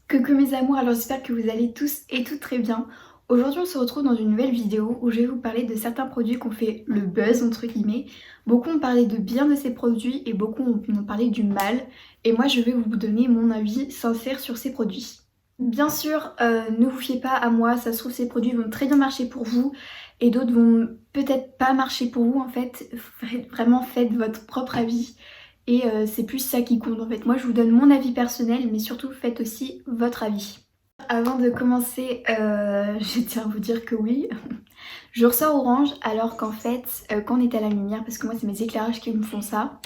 Coucou mes amours, alors j'espère que vous allez tous et toutes très bien. Aujourd'hui on se retrouve dans une nouvelle vidéo où je vais vous parler de certains produits qui ont fait le buzz entre guillemets. Beaucoup ont parlé de bien de ces produits et beaucoup ont parlé du mal. Et moi je vais vous donner mon avis sincère sur ces produits. Bien sûr, ne vous fiez pas à moi, ça se trouve ces produits vont très bien marcher pour vous et d'autres vont peut-être pas marcher pour vous en fait. Vraiment faites votre propre avis. Et c'est plus ça qui compte en fait. Moi je vous donne mon avis personnel mais surtout faites aussi votre avis. Avant de commencer, je tiens à vous dire que oui, je ressors orange alors qu'en fait quand on est à la lumière, parce que moi c'est mes éclairages qui me font ça,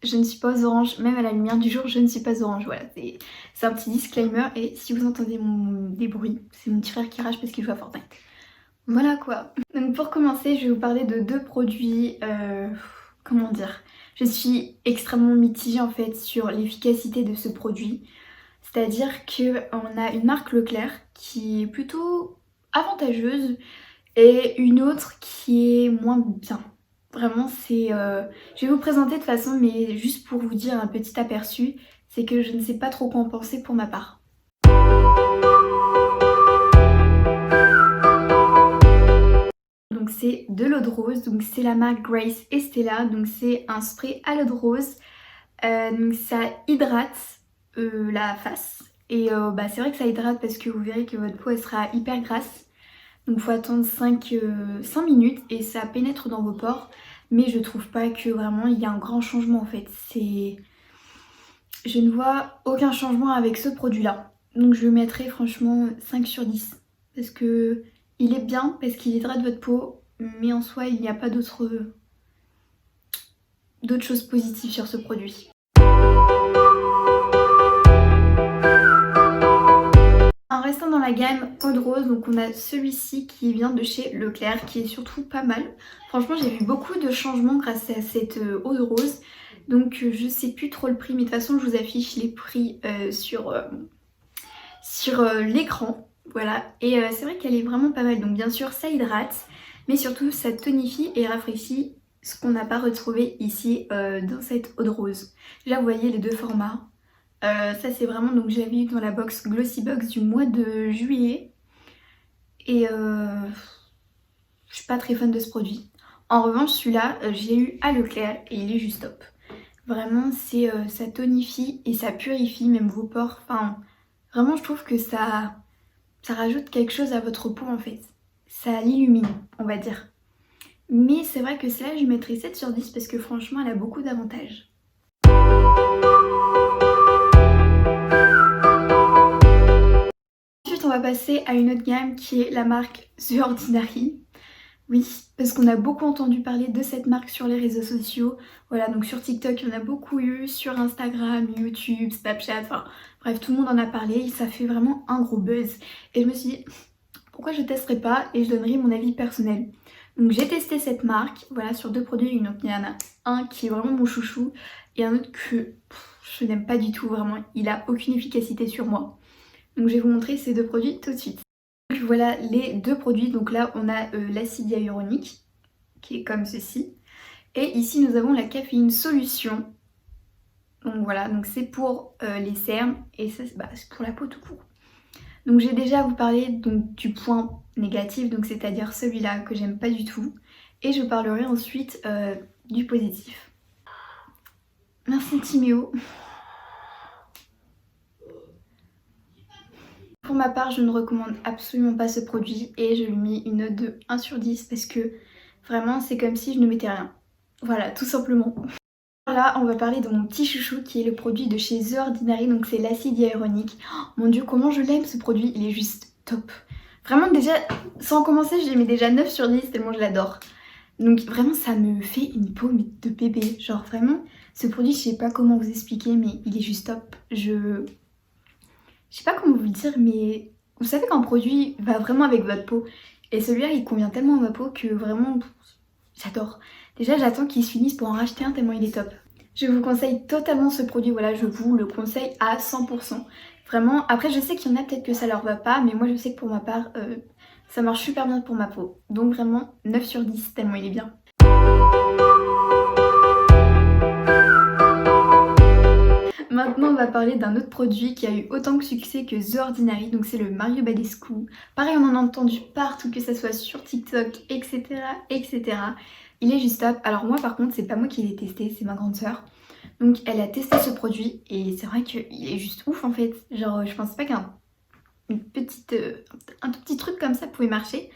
je ne suis pas orange, même à la lumière du jour je ne suis pas orange, voilà, c'est un petit disclaimer. Et si vous entendez des bruits, c'est mon petit frère qui rage parce qu'il joue à Fortnite. Voilà quoi. Donc pour commencer je vais vous parler de deux produits, comment dire, je suis extrêmement mitigée en fait sur l'efficacité de ce produit. C'est-à-dire qu'on a une marque Leclerc qui est plutôt avantageuse et une autre qui est moins bien. Vraiment c'est... Je vais vous présenter de toute façon mais juste pour vous dire un petit aperçu, c'est que je ne sais pas trop quoi en penser pour ma part. Donc c'est de l'eau de rose, donc c'est la marque Grace Estella, donc c'est un spray à l'eau de rose. Donc ça hydrate la face et c'est vrai que ça hydrate parce que vous verrez que votre peau elle sera hyper grasse. Donc faut attendre 5 minutes et ça pénètre dans vos pores. Mais je trouve pas que vraiment il y a un grand changement en fait. Je ne vois aucun changement avec ce produit là. Donc je lui mettrai franchement 5 sur 10. Parce que il est bien, parce qu'il hydrate votre peau. Mais en soi il n'y a pas d'autres choses positives sur ce produit. En restant dans la gamme eau de rose, donc on a celui-ci qui vient de chez Leclerc, qui est surtout pas mal. Franchement j'ai vu beaucoup de changements grâce à cette eau de rose. Donc je sais plus trop le prix, mais de toute façon je vous affiche les prix sur l'écran. Voilà, et c'est vrai qu'elle est vraiment pas mal. Donc bien sûr ça hydrate, mais surtout ça tonifie et rafraîchit, ce qu'on n'a pas retrouvé ici dans cette eau de rose. Là vous voyez les deux formats. Ça c'est vraiment, donc j'avais eu dans la box Glossy Box du mois de juillet. Et je suis pas très fan de ce produit. En revanche celui-là j'ai eu à Leclerc et il est juste top. Vraiment ça tonifie et ça purifie même vos pores. Enfin vraiment je trouve que ça rajoute quelque chose à votre peau en fait. Ça l'illumine on va dire. Mais c'est vrai que celle-là je lui mettrais 7 sur 10 parce que franchement elle a beaucoup d'avantages. Ensuite on va passer à une autre gamme qui est la marque The Ordinary. Oui, parce qu'on a beaucoup entendu parler de cette marque sur les réseaux sociaux. Voilà, donc sur TikTok, il y en a beaucoup eu, sur Instagram, YouTube, Snapchat, enfin bref, tout le monde en a parlé et ça fait vraiment un gros buzz. Et je me suis dit, pourquoi je testerais pas et je donnerai mon avis personnel. Donc j'ai testé cette marque, voilà, sur deux produits. Il y en a un qui est vraiment mon chouchou et un autre que je n'aime pas du tout, vraiment. Il a aucune efficacité sur moi. Donc je vais vous montrer ces deux produits tout de suite. Voilà les deux produits, donc là on a l'acide hyaluronique qui est comme ceci et ici nous avons la caféine solution. Donc voilà, donc c'est pour les cernes et ça c'est pour la peau tout court. Donc j'ai déjà à vous parler donc, du point négatif, donc c'est-à-dire celui-là que j'aime pas du tout, et je parlerai ensuite du positif. Merci Timéo. Pour ma part, je ne recommande absolument pas ce produit et je lui mets une note de 1 sur 10 parce que vraiment c'est comme si je ne mettais rien. Voilà, tout simplement. Là, on va parler de mon petit chouchou qui est le produit de chez The Ordinary, donc c'est l'acide hyaluronique. Oh, mon dieu, comment je l'aime ce produit, il est juste top. Vraiment déjà, sans commencer, je lui mets déjà 9 sur 10 tellement je l'adore. Donc vraiment ça me fait une peau de bébé, genre vraiment ce produit je sais pas comment vous expliquer mais il est juste top. Je sais pas comment vous le dire mais vous savez qu'un produit va vraiment avec votre peau et celui-là il convient tellement à ma peau que vraiment j'adore. Déjà j'attends qu'il se finisse pour en racheter un tellement il est top. Je vous conseille totalement ce produit, voilà je vous le conseille à 100%. Vraiment, après je sais qu'il y en a peut-être que ça leur va pas mais moi je sais que pour ma part ça marche super bien pour ma peau. Donc vraiment 9 sur 10 tellement il est bien. Maintenant on va parler d'un autre produit qui a eu autant de succès que The Ordinary, donc c'est le Mario Badescu. Pareil, on en a entendu partout, que ça soit sur TikTok, etc. etc. Il est juste top. Alors moi par contre c'est pas moi qui l'ai testé, c'est ma grande sœur. Donc elle a testé ce produit et c'est vrai qu'il est juste ouf en fait. Genre je pensais pas qu'un un tout petit truc comme ça pouvait marcher.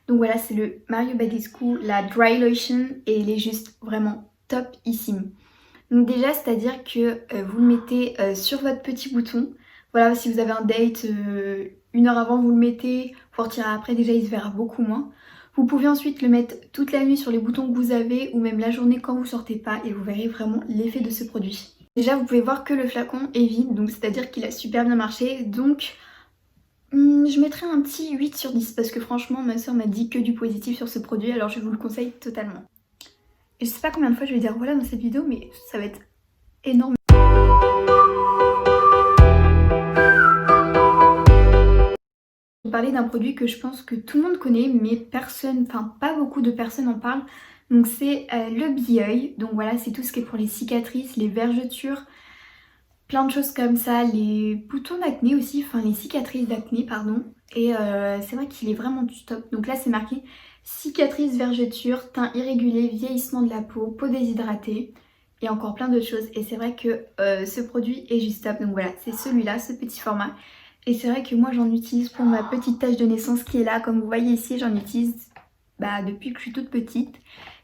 Donc voilà, c'est le Mario Badescu, la Dry Lotion, et il est juste vraiment topissime. Donc déjà, c'est-à-dire que vous le mettez sur votre petit bouton. Voilà, si vous avez un date, 1 heure avant vous le mettez, vous retirez après, déjà il se verra beaucoup moins. Vous pouvez ensuite le mettre toute la nuit sur les boutons que vous avez ou même la journée quand vous sortez pas et vous verrez vraiment l'effet de ce produit. Déjà, vous pouvez voir que le flacon est vide, donc c'est-à-dire qu'il a super bien marché. Donc je mettrais un petit 8 sur 10 parce que franchement ma soeur m'a dit que du positif sur ce produit, alors je vous le conseille totalement. Et je sais pas combien de fois je vais dire voilà dans cette vidéo, mais ça va être énorme. Je vais parler d'un produit que je pense que tout le monde connaît mais personne, enfin pas beaucoup de personnes en parlent. Donc c'est le Bi-Oeil. Donc voilà, c'est tout ce qui est pour les cicatrices, les vergetures, plein de choses comme ça, les boutons d'acné aussi, enfin les cicatrices d'acné pardon. Et c'est vrai qu'il est vraiment du top. Donc là c'est marqué cicatrices, vergetures, teint irrégulier, vieillissement de la peau, peau déshydratée et encore plein d'autres choses. Et c'est vrai que ce produit est juste top. Donc voilà, c'est celui-là, ce petit format. Et c'est vrai que moi j'en utilise pour ma petite tache de naissance qui est là. Comme vous voyez ici, j'en utilise depuis que je suis toute petite.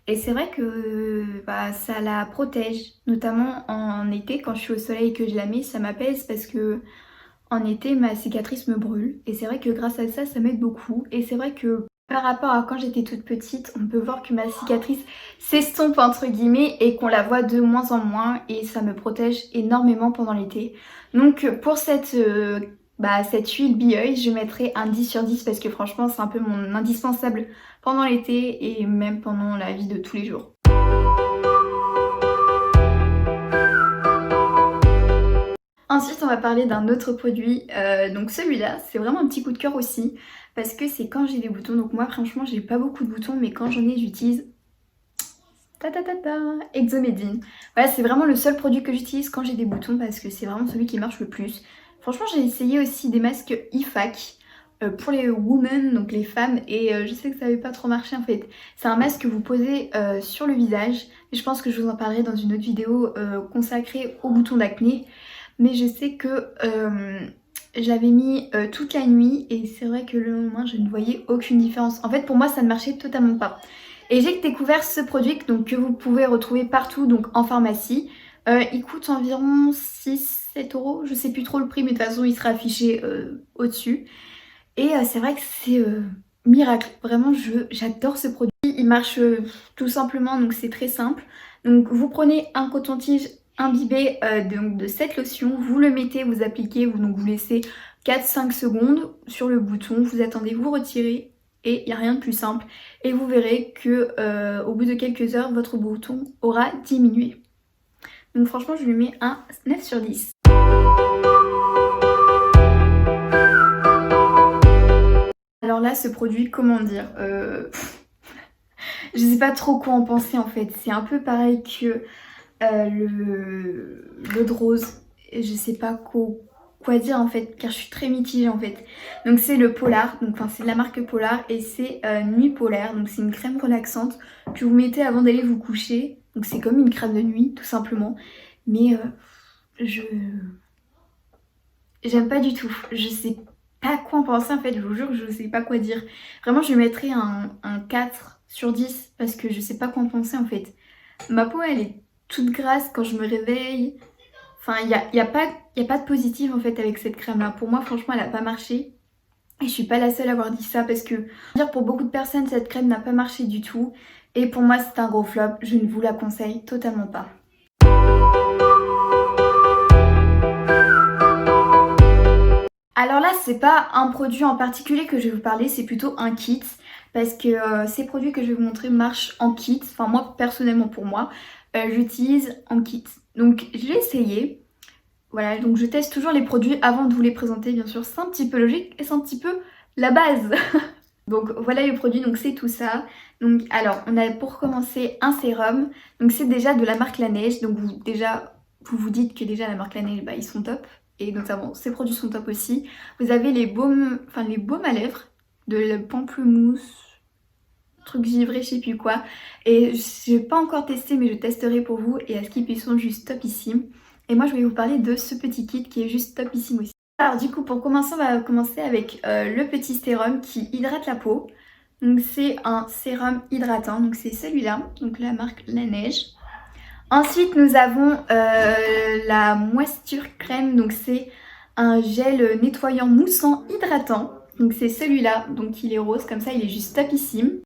Et c'est vrai que ça la protège, notamment en été quand je suis au soleil et que je la mets, ça m'apaise parce que en été ma cicatrice me brûle. Et c'est vrai que grâce à ça, ça m'aide beaucoup. Et c'est vrai que par rapport à quand j'étais toute petite, on peut voir que ma cicatrice s'estompe entre guillemets et qu'on la voit de moins en moins et ça me protège énormément pendant l'été. Donc pour cette huile Bi-Oeil, je mettrai un 10 sur 10 parce que franchement c'est un peu mon indispensable pendant l'été et même pendant la vie de tous les jours. Ensuite on va parler d'un autre produit, donc celui-là c'est vraiment un petit coup de cœur aussi parce que c'est quand j'ai des boutons. Donc moi franchement j'ai pas beaucoup de boutons mais quand j'en ai j'utilise Exomedin. Voilà, c'est vraiment le seul produit que j'utilise quand j'ai des boutons parce que c'est vraiment celui qui marche le plus. Franchement j'ai essayé aussi des masques IFAC pour les women, donc les femmes, et je sais que ça n'avait pas trop marché en fait. C'est un masque que vous posez sur le visage et je pense que je vous en parlerai dans une autre vidéo consacrée aux boutons d'acné. Mais je sais que j'avais mis toute la nuit et c'est vrai que le lendemain je ne voyais aucune différence. En fait pour moi ça ne marchait totalement pas. Et j'ai découvert ce produit donc, que vous pouvez retrouver partout donc en pharmacie. Il coûte environ 6-7 euros, je sais plus trop le prix mais de toute façon il sera affiché au-dessus. Et c'est vrai que c'est miracle, vraiment j'adore ce produit. Il marche tout simplement, donc c'est très simple. Donc vous prenez un coton-tige imbibé de cette lotion, vous le mettez, vous appliquez, donc vous laissez 4-5 secondes sur le bouton, vous attendez, vous retirez et il n'y a rien de plus simple. Et vous verrez que au bout de quelques heures, votre bouton aura diminué. Donc franchement je lui mets un 9 sur 10. Alors là ce produit, comment dire, je sais pas trop quoi en penser en fait. C'est un peu pareil que l'eau de rose. Et je sais pas quoi dire en fait car je suis très mitigée en fait. Donc c'est le Polar, donc c'est de la marque Polar et c'est Nuit Polaire. Donc c'est une crème relaxante que vous mettez avant d'aller vous coucher. Donc c'est comme une crème de nuit tout simplement. Mais j'aime pas du tout. Je sais pas quoi en penser en fait, je vous jure que je sais pas quoi dire. Vraiment je mettrais un 4 sur 10 parce que je sais pas quoi en penser en fait. Ma peau elle est toute grasse quand je me réveille. Enfin y a pas de positif en fait avec cette crème là. Pour moi franchement elle a pas marché. Et je suis pas la seule à avoir dit ça parce que pour beaucoup de personnes cette crème n'a pas marché du tout. Et pour moi c'est un gros flop, je ne vous la conseille totalement pas. Alors là c'est pas un produit en particulier que je vais vous parler, c'est plutôt un kit. Parce que ces produits que je vais vous montrer marchent en kit. Enfin moi personnellement pour moi, j'utilise en kit. Donc je l'ai essayé. Voilà, donc je teste toujours les produits avant de vous les présenter bien sûr. C'est un petit peu logique et c'est un petit peu la base. Donc voilà les produits, donc c'est tout ça. Donc alors on a pour commencer un sérum. Donc c'est déjà de la marque La Neige. Donc vous vous dites que déjà la marque Laneige, ils sont top. Et notamment ces produits sont top aussi. Vous avez les baumes à lèvres de la pamplemousse, truc givré, je sais plus quoi. Et j'ai pas encore testé mais je testerai pour vous et à Skip ils sont juste topissimes. Et moi je vais vous parler de ce petit kit qui est juste topissime aussi. Alors du coup pour commencer on va commencer avec le petit sérum qui hydrate la peau. Donc c'est un sérum hydratant, donc c'est celui-là, donc la marque Laneige. Ensuite nous avons la Moisture Crème, donc c'est un gel nettoyant moussant hydratant. Donc c'est celui-là, donc il est rose comme ça, il est juste topissime.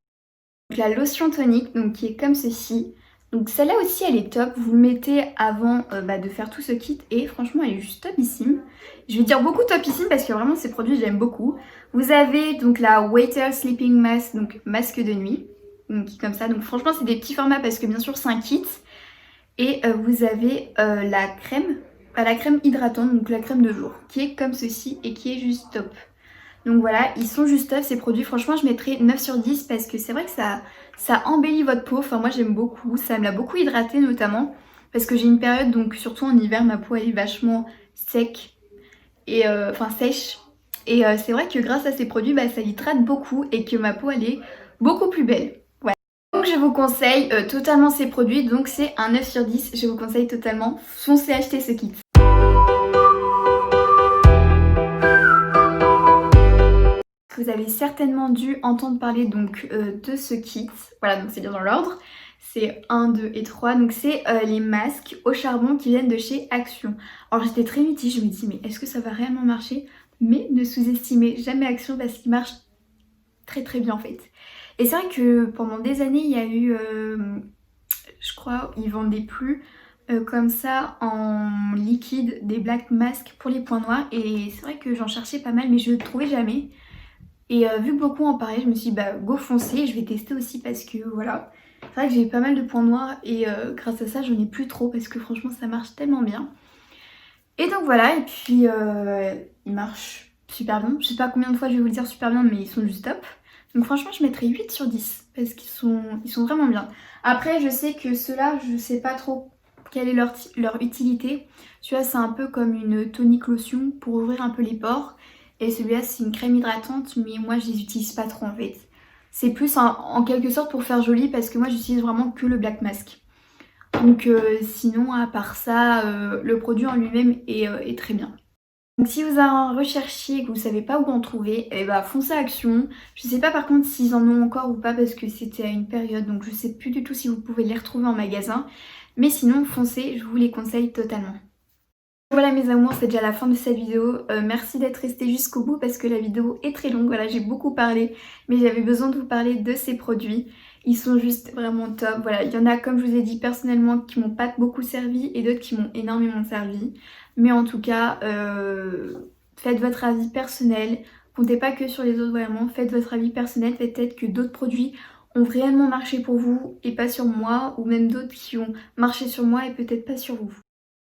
Donc la lotion tonique, donc qui est comme ceci. Donc celle-là aussi elle est top, vous le mettez avant de faire tout ce kit et franchement elle est juste topissime. Je vais dire beaucoup topissime parce que vraiment ces produits j'aime beaucoup. Vous avez donc la Waiter Sleeping Mask, donc masque de nuit, donc qui est comme ça. Donc franchement c'est des petits formats parce que bien sûr c'est un kit. Et vous avez la crème hydratante, donc la crème de jour, qui est comme ceci et qui est juste top. Donc voilà, ils sont juste top ces produits. Franchement, je mettrais 9 sur 10 parce que c'est vrai que ça embellit votre peau. Enfin, moi j'aime beaucoup. Ça me l'a beaucoup hydratée notamment parce que j'ai une période, donc surtout en hiver, ma peau elle est vachement sec et sèche. Et c'est vrai que grâce à ces produits, ça hydrate beaucoup et que ma peau elle est beaucoup plus belle. Voilà. Donc je vous conseille totalement ces produits. Donc c'est un 9 sur 10. Je vous conseille totalement. Foncez acheter ce kit. Vous avez certainement dû entendre parler donc de ce kit. Voilà, donc c'est bien dans l'ordre. C'est 1, 2 et 3. Donc c'est les masques au charbon qui viennent de chez Action. Alors j'étais très mitigée, je me dis mais est-ce que ça va réellement marcher? Mais ne sous-estimez jamais Action parce qu'il marche très très bien en fait. Et c'est vrai que pendant des années il y a eu, je crois, ils vendaient plus comme ça en liquide des black masks pour les points noirs. Et c'est vrai que j'en cherchais pas mal mais je ne trouvais jamais. Et vu que beaucoup en parlaient, je me suis dit go foncer, je vais tester aussi parce que voilà. C'est vrai que j'ai pas mal de points noirs et grâce à ça j'en ai plus trop parce que franchement ça marche tellement bien. Et donc voilà, et puis ils marchent super bien. Je sais pas combien de fois je vais vous le dire super bien mais ils sont juste top. Donc franchement je mettrais 8 sur 10 parce ils sont vraiment bien. Après je sais que ceux-là je sais pas trop quelle est leur utilité. Celui-là c'est un peu comme une tonique lotion pour ouvrir un peu les pores. Et celui-là c'est une crème hydratante mais moi je les utilise pas trop en fait. C'est plus en quelque sorte pour faire joli parce que moi j'utilise vraiment que le black mask. Donc sinon à part ça le produit en lui-même est très bien. Donc si vous en recherchez et que vous savez pas où en trouver, foncez à Action. Je sais pas par contre s'ils en ont encore ou pas parce que c'était à une période donc je sais plus du tout si vous pouvez les retrouver en magasin. Mais sinon foncez, je vous les conseille totalement. Voilà mes amours, c'est déjà la fin de cette vidéo. Merci d'être resté jusqu'au bout parce que la vidéo est très longue. Voilà, j'ai beaucoup parlé, mais j'avais besoin de vous parler de ces produits. Ils sont juste vraiment top. Voilà, il y en a comme je vous ai dit personnellement qui m'ont pas beaucoup servi et d'autres qui m'ont énormément servi. Mais en tout cas, faites votre avis personnel. Comptez pas que sur les autres vraiment. Faites votre avis personnel. Faites peut-être que d'autres produits ont réellement marché pour vous et pas sur moi. Ou même d'autres qui ont marché sur moi et peut-être pas sur vous.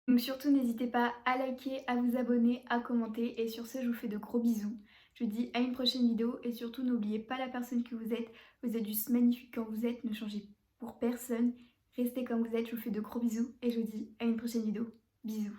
Donc surtout n'hésitez pas à liker, à vous abonner, à commenter et sur ce je vous fais de gros bisous. Je vous dis à une prochaine vidéo et surtout n'oubliez pas la personne que vous êtes juste magnifique quand vous êtes, ne changez pour personne, restez comme vous êtes, je vous fais de gros bisous et je vous dis à une prochaine vidéo. Bisous.